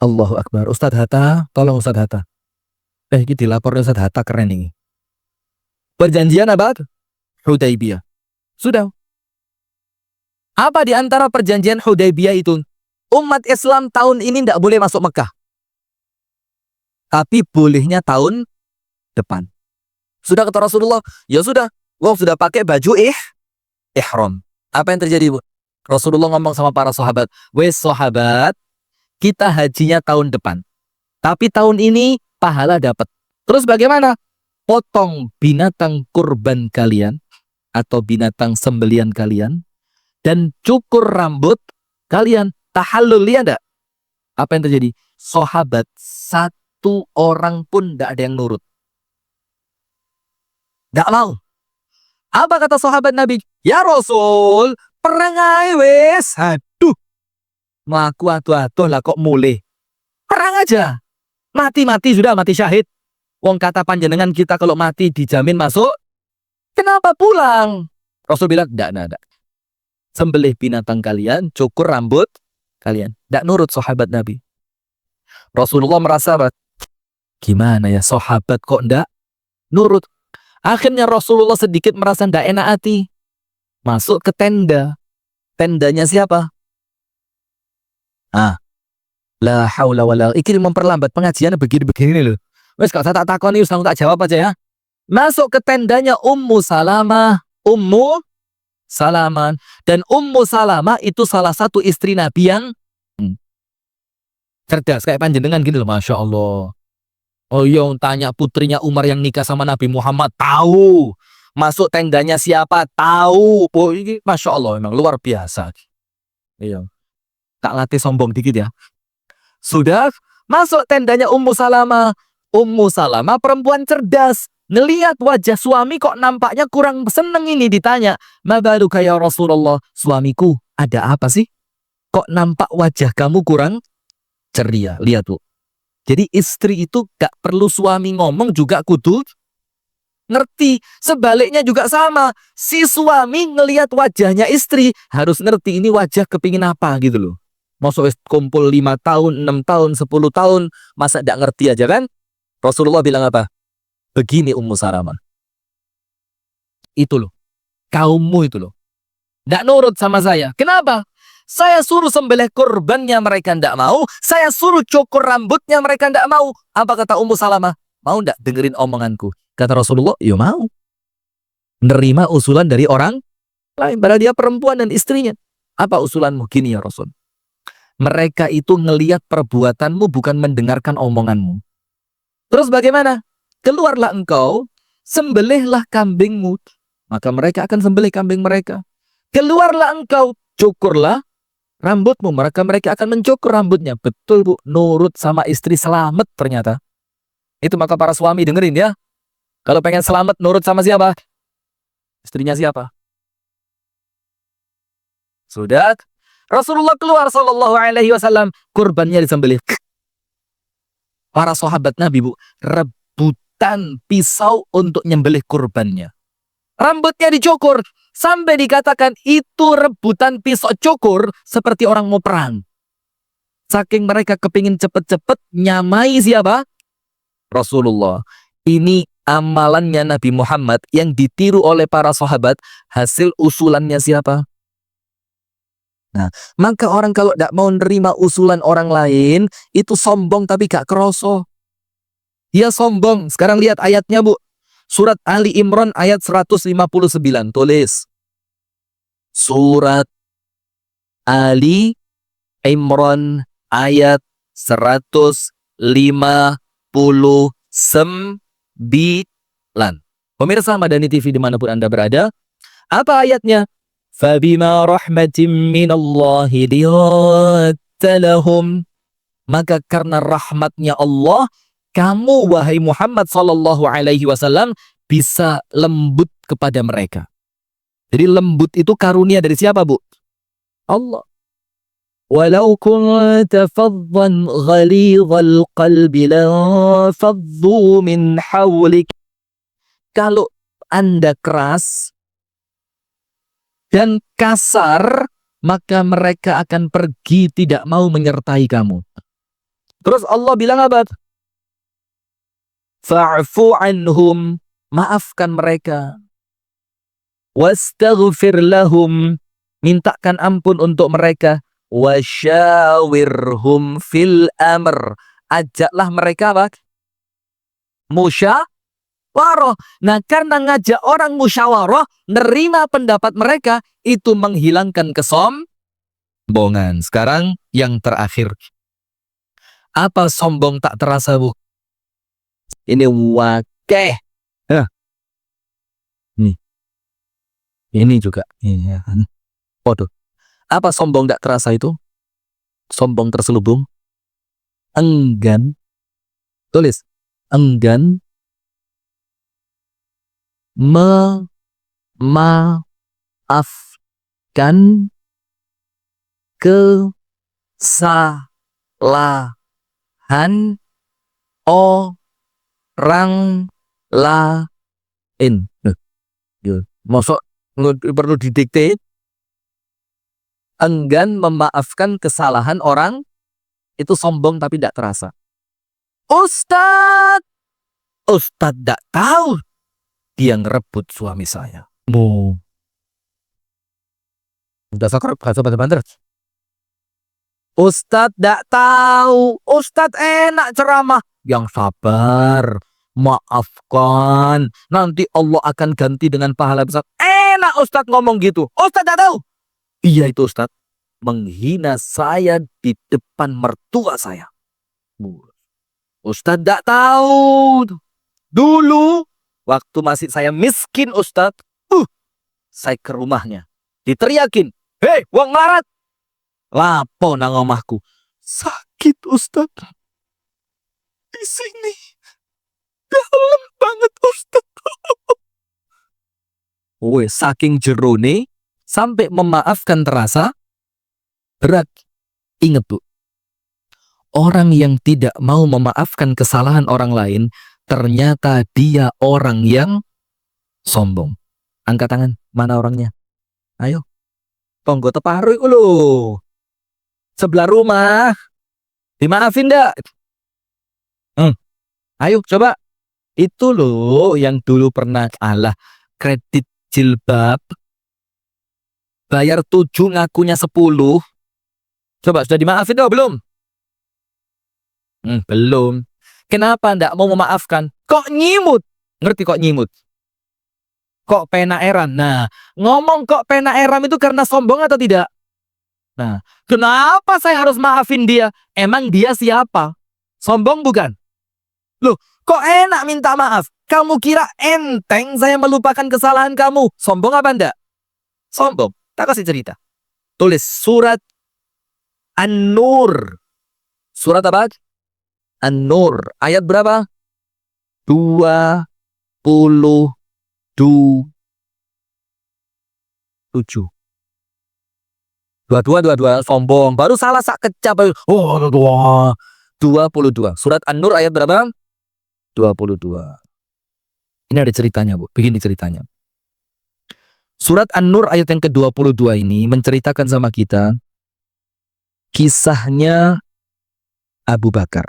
Allahu Akbar. Ustadz Hatta, tolong Ustadz Hatta. Ini dilaporkan Ustadz Hatta, keren ini. Perjanjian apa? Hudaybiyah. Sudah. Apa di antara perjanjian Hudaybiyah itu? Umat Islam tahun ini tidak boleh masuk Mekah. Tapi bolehnya tahun depan. Sudah kata Rasulullah, ya sudah. Wong sudah pakai baju ihram. Apa yang terjadi, Bu? Rasulullah ngomong sama para sahabat, wes sahabat, kita hajinya tahun depan. Tapi tahun ini pahala dapat. Terus bagaimana? Potong binatang kurban kalian atau binatang sembelian kalian dan cukur rambut kalian. Tahallul, ya enggak? Apa yang terjadi? Sahabat satu orang pun tidak ada yang nurut. Tidak mau. Apa kata sahabat Nabi? Ya Rasul, perang aja wes. Aduh. Ngaku atuh-atuh lah kok mulai. Perang aja. Mati-mati sudah, mati syahid. Wong kata panjenengan kita kalau mati dijamin masuk. Kenapa pulang? Rasul bilang, enggak. Sembelih binatang kalian, cukur rambut kalian. Enggak nurut sahabat Nabi. Rasulullah merasa, gimana ya sahabat kok enggak nurut? Akhirnya Rasulullah sedikit merasa tidak enak hati. Masuk ke tenda. Tendanya siapa? La haula wala. Iki memperlambat pengajian begini-begini loh. Wes kalau saya tak takoni, langsung tak jawab aja ya. Masuk ke tendanya Ummu Salamah. Dan Ummu Salamah itu salah satu istri Nabi yang cerdas kayak panjenengan gini loh, Masya Allah. Oh iya, tanya putrinya Umar yang nikah sama Nabi Muhammad, tahu. Masuk tendanya siapa, tahu. Oh, ini Masya Allah, memang luar biasa. Iya. Tak latih sombong dikit ya. Sudah masuk tendanya Ummu Salamah. Ummu Salamah perempuan cerdas. Ngelihat wajah suami kok nampaknya kurang seneng ini, ditanya, "Ma baluka ya Rasulullah?" Suamiku, ada apa sih? Kok nampak wajah kamu kurang ceria? Lihat tuh. Jadi istri itu gak perlu suami ngomong juga kudu ngerti. Sebaliknya juga sama. Si suami ngelihat wajahnya istri harus ngerti ini wajah kepingin apa gitu loh. Masuk kumpul 5 tahun, 6 tahun, 10 tahun, masa gak ngerti aja kan? Rasulullah bilang apa? Begini Ummu Salamah. Itu loh. Kaummu itu loh. Gak nurut sama saya. Kenapa? Saya suruh sembelih kurbannya mereka tidak mau. Saya suruh cukur rambutnya mereka tidak mau. Apa kata Ummu Salamah? Mau tidak dengerin omonganku? Kata Rasulullah, ya mau. Nerima usulan dari orang lain. Padahal dia perempuan dan istrinya. Apa usulanmu? Gini ya Rasul. Mereka itu ngelihat perbuatanmu bukan mendengarkan omonganmu. Terus bagaimana? Keluarlah engkau, sembelihlah kambingmu. Maka mereka akan sembelih kambing mereka. Keluarlah engkau, cukurlah rambutmu. Mereka akan mencukur rambutnya. Betul Bu, nurut sama istri selamat ternyata. Itu maka para suami dengerin ya. Kalau pengen selamat nurut sama siapa? Istrinya siapa? Sudah. Rasulullah keluar sallallahu alaihi wasallam, kurbannya disembelih. Para sahabat Nabi Bu, rebutan pisau untuk nyembelih kurbannya. Rambutnya dicukur. Sampai dikatakan itu rebutan pisau cukur seperti orang mau perang. Saking mereka kepingin cepet-cepet nyamai siapa? Rasulullah. Ini amalannya Nabi Muhammad yang ditiru oleh para sahabat. Hasil usulannya siapa? Nah, maka orang kalau tidak mau nerima usulan orang lain, itu sombong tapi gak kroso. Ya sombong. Sekarang lihat ayatnya Bu. Surat Ali Imran ayat 159. Tulis. Surat Ali Imran ayat 159. Pemirsa Madani TV dimanapun Anda berada. Apa ayatnya? Fabima rahmatim minallahi linta lahum. Maka karena rahmatnya Allah, kamu wahai Muhammad sallallahu alaihi wasallam bisa lembut kepada mereka. Jadi lembut itu karunia dari siapa Bu? Allah. Walau kunta faddan ghalidhal qalbi lanfaddu min hawlik. Kalau Anda keras dan kasar, maka mereka akan pergi tidak mau menyertai kamu. Terus Allah bilang apa? Fa'fu anhum, maafkan mereka. Wastaghfir lahum, mintakan ampun untuk mereka. Wasyawirhum fil amr, ajaklah mereka apa? Musyawarah. Nah, karena ngajak orang musyawarah, nerima pendapat mereka, itu menghilangkan kesombongan. Sekarang yang terakhir. Apa sombong tak terasa Bu? Ini wakeh. Ini juga. Waduh. Apa sombong tak terasa itu? Sombong terselubung. Enggan. Tulis. Enggan memaafkan kesalahan orang lain. Masuk perlu didikte. Enggan memaafkan kesalahan orang, itu sombong tapi tidak terasa. Ustadz tidak tahu dia ngerebut suami saya. Udah sakar bahasa banter. Ustadz tidak tahu. Ustadz enak ceramah. Yang sabar, maafkan. Nanti Allah akan ganti dengan pahala besar. Enak Ustadz ngomong gitu. Ustadz tidak tahu. Iya itu Ustadz. Menghina saya di depan mertua saya. Ustadz tidak tahu. Dulu, waktu masih saya miskin Ustadz. Saya ke rumahnya. Diteriakin. Hei, wong larat. Lapo nang omahku. Sakit Ustadz. Di sini. Dalam banget Ustadz. Saking jerone. Sampai memaafkan terasa berat. Ingat Bu. Orang yang tidak mau memaafkan kesalahan orang lain, ternyata dia orang yang sombong. Angkat tangan. Mana orangnya? Ayo. Tonggo teparu itu loh. Sebelah rumah. Dimaafin enggak? Ayo coba. Itu loh yang dulu pernah kredit jilbab. Bayar 7 ngakunya 10. Coba, sudah dimaafin atau belum? Belum. Kenapa ndak mau memaafkan? Kok nyimut? Ngerti kok nyimut? Kok penaeran? Nah, ngomong kok penaeran itu karena sombong atau tidak? Nah, kenapa saya harus maafin dia? Emang dia siapa? Sombong bukan? Loh, kok enak minta maaf? Kamu kira enteng saya melupakan kesalahan kamu? Sombong apa enggak? Sombong. Tak kasih cerita. Tulis surat An-Nur. Surat apa? An-Nur. Ayat berapa? 27. 22, sombong. Baru salah sak kecap. Oh, 22. Surat An-Nur ayat berapa? 22. Ini ada ceritanya, Bu. Begini ceritanya. Surat An-Nur ayat yang ke-22 ini menceritakan sama kita kisahnya Abu Bakar.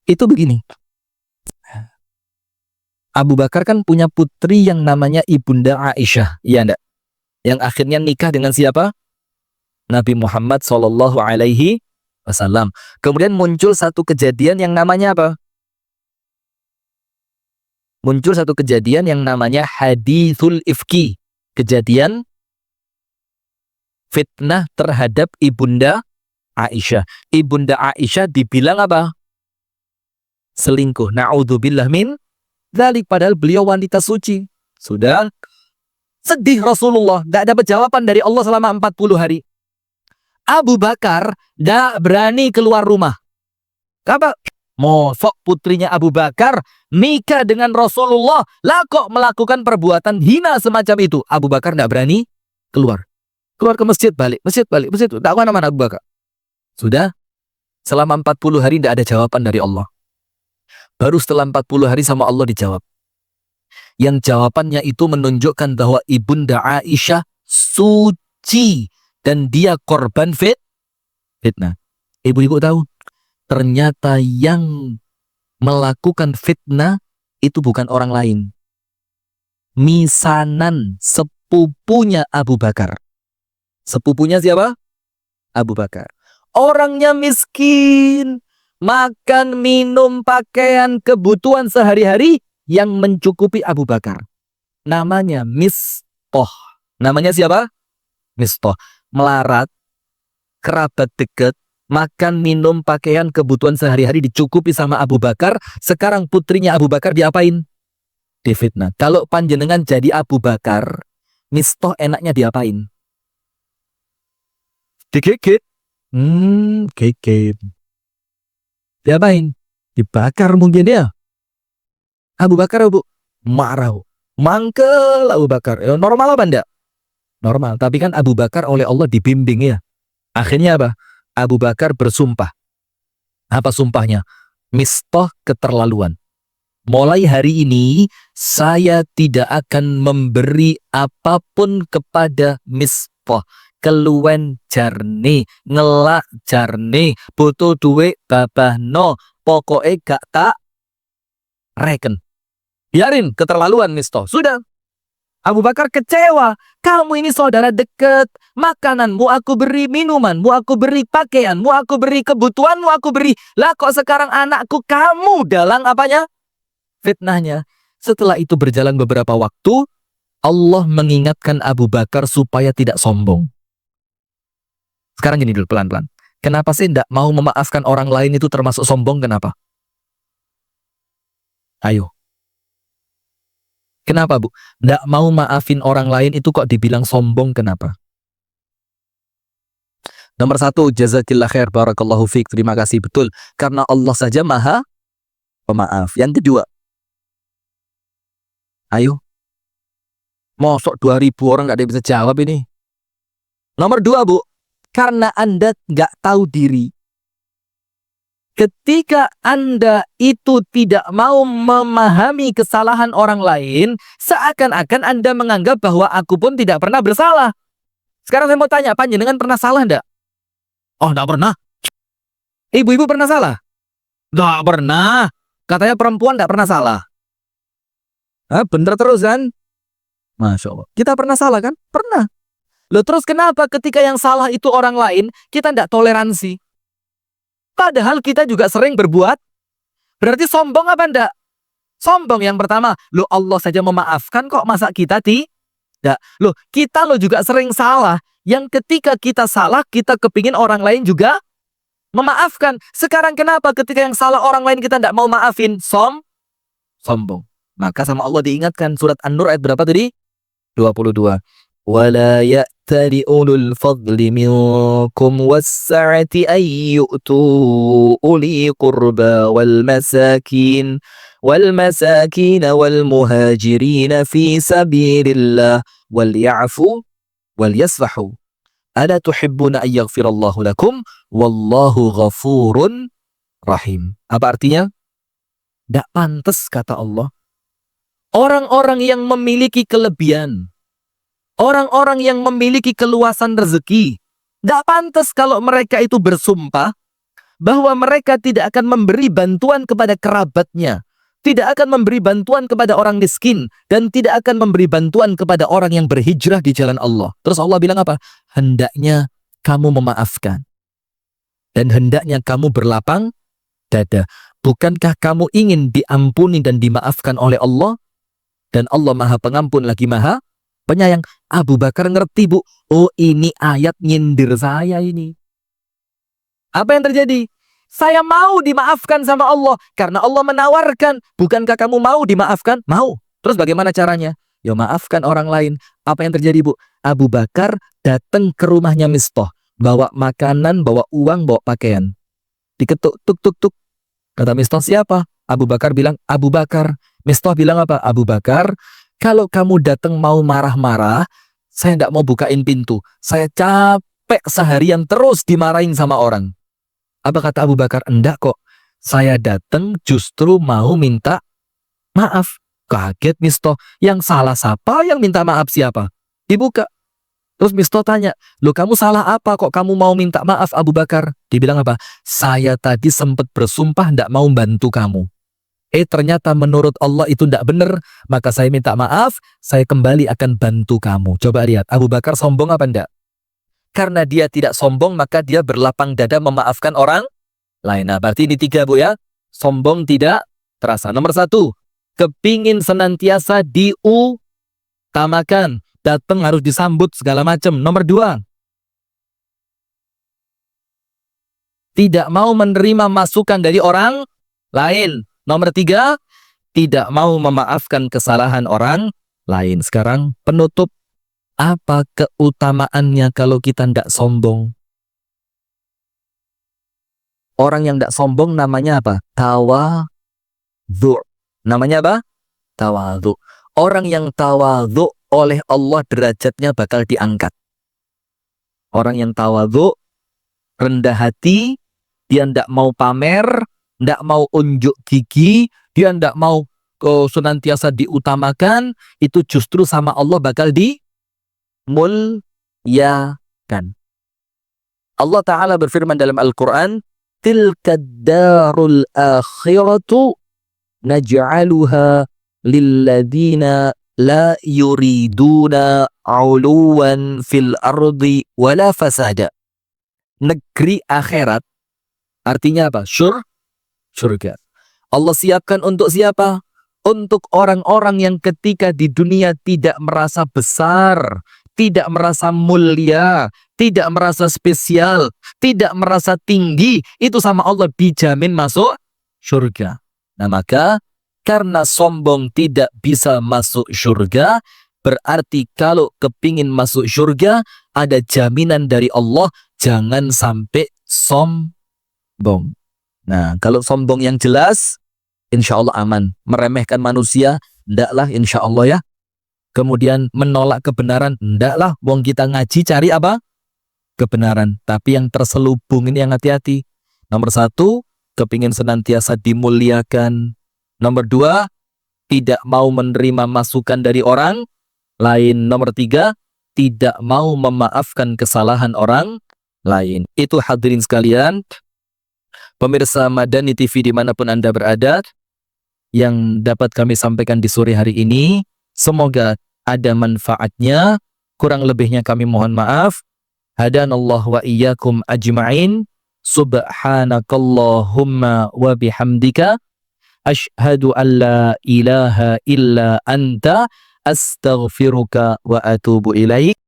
Itu begini. Abu Bakar kan punya putri yang namanya Ibunda Aisyah, iya enggak? Yang akhirnya nikah dengan siapa? Nabi Muhammad Shallallahu Alaihi Wasallam. Kemudian muncul satu kejadian yang namanya apa? Muncul satu kejadian yang namanya Hadithul Ifki. Kejadian fitnah terhadap Ibunda Aisyah. Ibunda Aisyah dibilang apa? Selingkuh. Na'udzubillah min dzalik, padahal beliau wanita suci. Sudah sedih Rasulullah, tidak dapat jawaban dari Allah selama 40 hari. Abu Bakar tidak berani keluar rumah. Kenapa? Mosok putrinya Abu Bakar nikah dengan Rasulullah, lah kok melakukan perbuatan hina semacam itu? Abu Bakar tidak berani keluar. Keluar ke masjid, balik. Masjid, balik. Masjid, tak kemana-mana Abu Bakar. Sudah, selama 40 hari tidak ada jawaban dari Allah. Baru setelah 40 hari sama Allah dijawab. Yang jawabannya itu menunjukkan bahwa Ibunda Aisyah suci dan dia korban fitnah. Ibu-ibu tahu, ternyata yang melakukan fitnah itu bukan orang lain. Misanan, sepupunya Abu Bakar. Sepupunya siapa? Abu Bakar. Orangnya miskin, makan, minum, pakaian, kebutuhan sehari-hari yang mencukupi Abu Bakar. Namanya Mistah. Namanya siapa? Mistah. Melarat, kerabat dekat, makan, minum, pakaian, kebutuhan sehari-hari dicukupi sama Abu Bakar. Sekarang putrinya Abu Bakar diapain? Difitnah. Kalau panjenengan jadi Abu Bakar, Mistah enaknya diapain? Digigit. Gigit. Diapain? Dibakar mungkin dia. Abu Bakar, Bu, marah. Mangkel Abu Bakar. Normal apa enggak? Normal. Tapi kan Abu Bakar oleh Allah dibimbing ya. Akhirnya apa? Abu Bakar bersumpah. Apa sumpahnya? Mistah keterlaluan. Mulai hari ini saya tidak akan memberi apapun kepada Mistah. Keluwen jarne, ngelak jarne, butuh duit babah no, pokoknya gak tak reken. Biarin keterlaluan Mistah. Sudah. Abu Bakar kecewa. Kamu ini saudara dekat. Makananmu aku beri, minumanmu aku beri, pakaianmu aku beri, kebutuhanmu aku beri. Lah kok sekarang anakku kamu dalang apanya? Fitnahnya. Setelah itu berjalan beberapa waktu, Allah mengingatkan Abu Bakar supaya tidak sombong. Sekarang gini dulu pelan-pelan. Kenapa sih tidak mau memaafkan orang lain itu termasuk sombong? Kenapa? Ayo. Kenapa, Bu? Tidak mau maafin orang lain itu kok dibilang sombong? Kenapa? Nomor 1, jazakillah khair, barakallahu fiik. Terima kasih, betul. Karena Allah saja maha pemaaf. Yang kedua, ayo. Mosok 2000 orang nggak ada yang bisa jawab ini. Nomor 2, Bu. Karena Anda nggak tahu diri. Ketika Anda itu tidak mau memahami kesalahan orang lain, seakan-akan Anda menganggap bahwa aku pun tidak pernah bersalah. Sekarang saya mau tanya, panjenengan pernah salah enggak? Oh, enggak pernah. Ibu-ibu pernah salah? Enggak pernah. Katanya perempuan enggak pernah salah. Bener terus kan? Masya Allah. Kita pernah salah kan? Pernah. Loh terus kenapa ketika yang salah itu orang lain, kita tidak toleransi? Padahal kita juga sering berbuat. Berarti sombong apa enggak? Sombong yang pertama. Loh Allah saja memaafkan kok, masa kita tidak? Loh kita juga sering salah. Yang ketika kita salah, kita kepingin orang lain juga memaafkan. Sekarang kenapa ketika yang salah orang lain kita tidak mau maafin? Sombong. Maka sama Allah diingatkan surat An-Nur ayat berapa tadi? 22. وَلَا يَأْتَلِ أُولُو الْفَضْلِ مِنْكُمْ وَالسَّعَةِ أَنْ يُؤْتُوا أُولِي قُرْبَى وَالْمَسَاكِينَ وَالْمُهَاجِرِينَ فِي سَبِيلِ اللَّهِ وَلْيَعْفُوا وَلْيَصْفَحُوا أَلَا تُحِبُّونَ أَنْ يَغْفِرَ اللَّهُ لَكُمْ وَاللَّهُ غَفُورٌ رَحِيمٌ. Apa artinya? Tidak pantas kata Allah. Orang-orang yang memiliki kelebihan, orang-orang yang memiliki keluasan rezeki, tidak pantas kalau mereka itu bersumpah bahwa mereka tidak akan memberi bantuan kepada kerabatnya, tidak akan memberi bantuan kepada orang miskin, dan tidak akan memberi bantuan kepada orang yang berhijrah di jalan Allah. Terus Allah bilang apa? Hendaknya kamu memaafkan. Dan hendaknya kamu berlapang dada. Bukankah kamu ingin diampuni dan dimaafkan oleh Allah? Dan Allah Maha Pengampun lagi Maha Penyayang. Abu Bakar ngerti, Bu. Oh, ini ayat nyindir saya ini. Apa yang terjadi? Saya mau dimaafkan sama Allah karena Allah menawarkan. Bukankah kamu mau dimaafkan? Mau. Terus bagaimana caranya? Ya maafkan orang lain. Apa yang terjadi, Bu? Abu Bakar datang ke rumahnya Mistah, bawa makanan, bawa uang, bawa pakaian. Diketuk, tuk tuk tuk. Kata Mistah, siapa? Abu Bakar bilang, Abu Bakar. Mistah bilang apa? Abu Bakar, kalau kamu datang mau marah-marah, saya tidak mau bukain pintu. Saya capek seharian terus dimarahin sama orang. Apa kata Abu Bakar? Enggak kok. Saya datang justru mau minta maaf. Kaget Mistah. Yang salah siapa? Yang minta maaf siapa? Dibuka. Terus Mistah tanya, loh kamu salah apa kok kamu mau minta maaf Abu Bakar? Dibilang apa? Saya tadi sempat bersumpah tidak mau bantu kamu. Ternyata menurut Allah itu tidak benar, maka saya minta maaf, saya kembali akan bantu kamu. Coba lihat, Abu Bakar sombong apa enggak? Karena dia tidak sombong, maka dia berlapang dada memaafkan orang lain. Nah, berarti ini 3, Bu ya. Sombong tidak terasa. Nomor 1, kepingin senantiasa diutamakan. Datang harus disambut segala macam. Nomor 2, tidak mau menerima masukan dari orang lain. Nomor 3, tidak mau memaafkan kesalahan orang lain. Sekarang penutup, apa keutamaannya kalau kita tidak sombong? Orang yang tidak sombong namanya apa? Tawadhu. Namanya apa? Tawadhu. Orang yang tawadhu oleh Allah derajatnya bakal diangkat. Orang yang tawadhu, rendah hati, dia tidak mau pamer, tidak mau unjuk gigi, dia tidak mau senantiasa diutamakan, itu justru sama Allah bakal dimuliakan. Allah Ta'ala berfirman dalam Al-Quran, tilka darul akhiratu naj'aluha lilladina la yuriduna uluwan fil ardi wala fasada. Negeri akhirat artinya apa? Surga. Allah siapkan untuk siapa? Untuk orang-orang yang ketika di dunia tidak merasa besar, tidak merasa mulia, tidak merasa spesial, tidak merasa tinggi, itu sama Allah dijamin masuk surga. Nah maka karena sombong tidak bisa masuk surga, berarti kalau kepingin masuk surga, ada jaminan dari Allah, jangan sampai sombong. Nah, kalau sombong yang jelas, insya Allah aman. Meremehkan manusia, ndaklah insya Allah ya. Kemudian menolak kebenaran, ndaklah. Wong kita ngaji cari apa? Kebenaran. Tapi yang terselubung ini yang hati-hati. Nomor 1, kepingin senantiasa dimuliakan. Nomor 2, tidak mau menerima masukan dari orang lain. Nomor 3, tidak mau memaafkan kesalahan orang lain. Itu hadirin sekalian, pemirsa Madani TV dimanapun Anda berada, yang dapat kami sampaikan di sore hari ini. Semoga ada manfaatnya. Kurang lebihnya kami mohon maaf. Hadanallah wa iyyakum ajma'in. Subhanakallahumma wa bihamdika. Ashhadu an la ilaha illa anta. Astaghfiruka wa atubu ilaik.